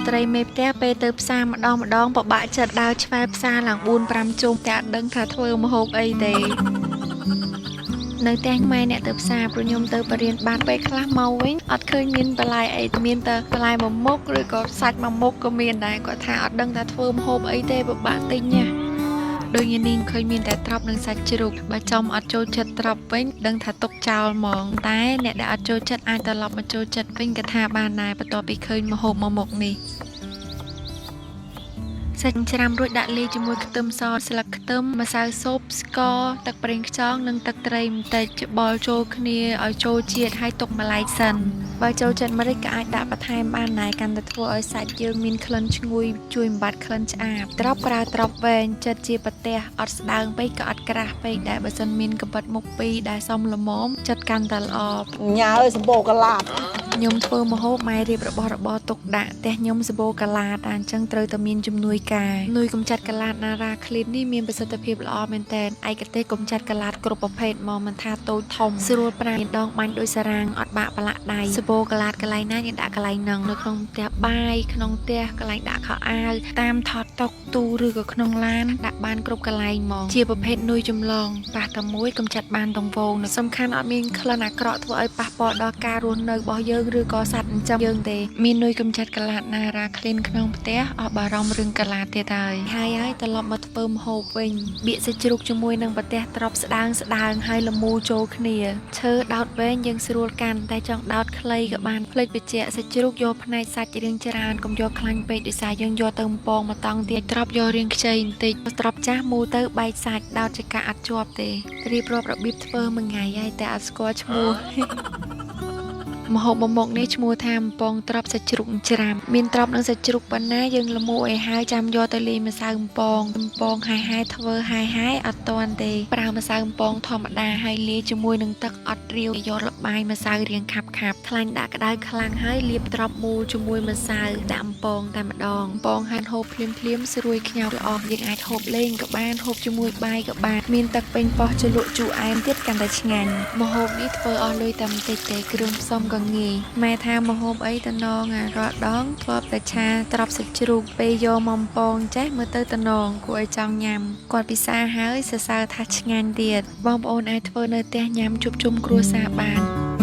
ត្រីមេផ្ទះពេលទៅផ្សារម្ដងពិបាកចិត្តដើរឆ្វែផ្សារឡើង4-5ជុំតែអត់ដឹងថាធ្វើម្ហូបអីទេនៅផ្ទះម៉ែអ្នកទៅផ្សារព្រោះខ្ញុំទៅបរិញ្ញាបត្រពេលខ្លះមកវិញអត់ឃើញមានបន្លែអីមានតែបន្លែមួយមុខឬក៏សាច់មួយមុខក៏មានដែរគាត់ថាអត់ដឹងថាធ្វើម្ហូបអីទេពិបាកទិញណាដូចញ៉ាំឃើញមានតែត្រប់និងសាច់ជ្រូកបើចំអត់ចូលចិត្តត្រប់វិញដឹងថាទុកចោលហ្មងតែអ្នកដែលអត់ចូលចិត្តអាចត្រឡប់មកចូលចិត្តវិញក៏ថាបានដែរបន្ទាប់ពីឃើញម្ហូបមួយមុខនេះសាច់ច្រាំរួចដាក់លាយជាមួយខ្ទឹមសស្លឹកខ្ទឹមម្សៅស៊ុបស្ករទឹកប្រេងខ្យងនិងទឹកត្រីបន្តិចច្បល់ចូលគ្នាឲ្យចូលជាតិហើយទុកម្ល៉េះសិនបើចូលចិត្តម្រេចក៏អាចដាក់បន្ថែមបានដែរកាន់តែធ្វើឲ្យសាច់យើងមានក្លិនឈ្ងុយជួយបំបត្តិក្លិនឆ្អាបត្រប់ប្រើត្រប់វែងចិត្តជាប្រទះអត់ស្ដើងពេកក៏អត់ក្រាស់ពេកដែរបើសិនមានកាពិតមុខពីរដែលសមល្មមចិត្តកាន់តែល្អញ៉ាអើយសម្បូរកាឡាតខ្ញុំធ្វើម្ហូបម៉ែរៀបរបស់របរទុកដាក់ផ្ទះខ្ញុំសម្បូរកាឡាតអញ្ចឹងត្រូវតែមានជំនួយការនុយកម្ចាត់កាឡាតណារ៉ាឃ្លីននេះមានប្រសិទ្ធភាពល្អមែនទែនឯកទេសកម្ចាត់កាឡាតគ្រប់ប្រភេទមកមិនថាតូចធំស្រួលប្រើមានដងបាញ់ដូចសារ៉ាងអត់បាក់ប្រឡាក់ដៃសម្បូរកាឡាតកន្លែងណាយើងដាក់កន្លែងហ្នឹងនៅក្នុងផ្ទះបាយក្នុងផ្ទះកន្លែងដាក់ខោអាវតាមថតតុកទូឬក៏ក្នុងឡានដាក់បានគ្រប់កន្លែងមកជាប្រភេទនុយចម្លងប៉ះតែមួយកម្ចាត់បានទាំងវងសំខាន់អត់មានក្លិនអាក្រក់ធ្វើឲ្យប៉ះពាល់ដល់ការរស់នៅរបស់យើងឬក៏សត្វចិញ្ចឹមយើងទេមាននុយកម្ចាត់កាឡាតណារ៉ាឃ្លីនក្នុងផ្ទះអស់បារម្ភរឿងកាឡាតទៀតហើយត្រឡប់មកធ្វើម្ហូបវិញបៀកសាច់ជ្រូកជាមួយនឹងប្រទះត្រប់ស្ដើងហើយល្មូចូលគ្នាឈើដោតវែងយើងស្រួលកាន់តែចង់ដោតខ្លីក៏បានភ្លេចបញ្ជាក់សាច់ជ្រូកយកផ្នែកសាច់រាងច្រើនកុំយកខ្លាញ់ពេកដោយសារយើងយកទៅបំពងមកតង់ទៀតត្រប់យករាងខ្ចីបន្តិចត្រប់ចាស់មូលទៅបែកសាច់ដោតចកាអត់ជាប់ទេរៀបរាប់របៀបធ្វើមួយថ្ងៃហើយតែអត់ស្គាល់ឈ្មោះម្ហូបមួយមុខនេះឈ្មោះថាបំពងត្រប់សាច់ជ្រូកច្រាំមានត្រប់និងសាច់ជ្រូកប៉ុណ្ណាយើងល្មូឲ្យហើយចាំយកទៅលាយម្សៅបំពងហាយធ្វើហាយអត់តាន់ទេប្រើម្សៅបំពងធម្មតាហើយលាយជាមួយនឹងទឹកអត់រាវយកលបាយម្សៅរាងខាប់ខ្លាញ់ដាក់ក្តៅខ្លាំងហើយលាបត្រប់មូលជាមួយម្សៅដាក់បំពងតែម្ដងបំពងហាន់ហូបភ្លាមស្រួយខ្ញៅល្អយើងអាចហូបលេងក៏បានហូបជាមួយបាយក៏បានមានទឹកពេញប៉ោះជ្រលក់ជូរអែមទៀតកាន់តែឆ្ងាញ់ម្ហូបនេះធ្វើអស់លុយតែបន្តិចទេគ្រឿងផ្សំក៏ងាយម៉ែថាម្ហូបអីតំណងរាល់ដងធ្លាប់តែឆាត្រប់សាច់ជ្រូកពេលយកមកបំពងចេះមើលទៅតំណងគួរឲ្យចង់ញ៉ាំគាត់ពិសាហើយសរសើរថាឆ្ងាញ់ទៀតបងប្អូនអាចធ្វើនៅផ្ទះញ៉ាំជួបជុំគ្រួសារបាន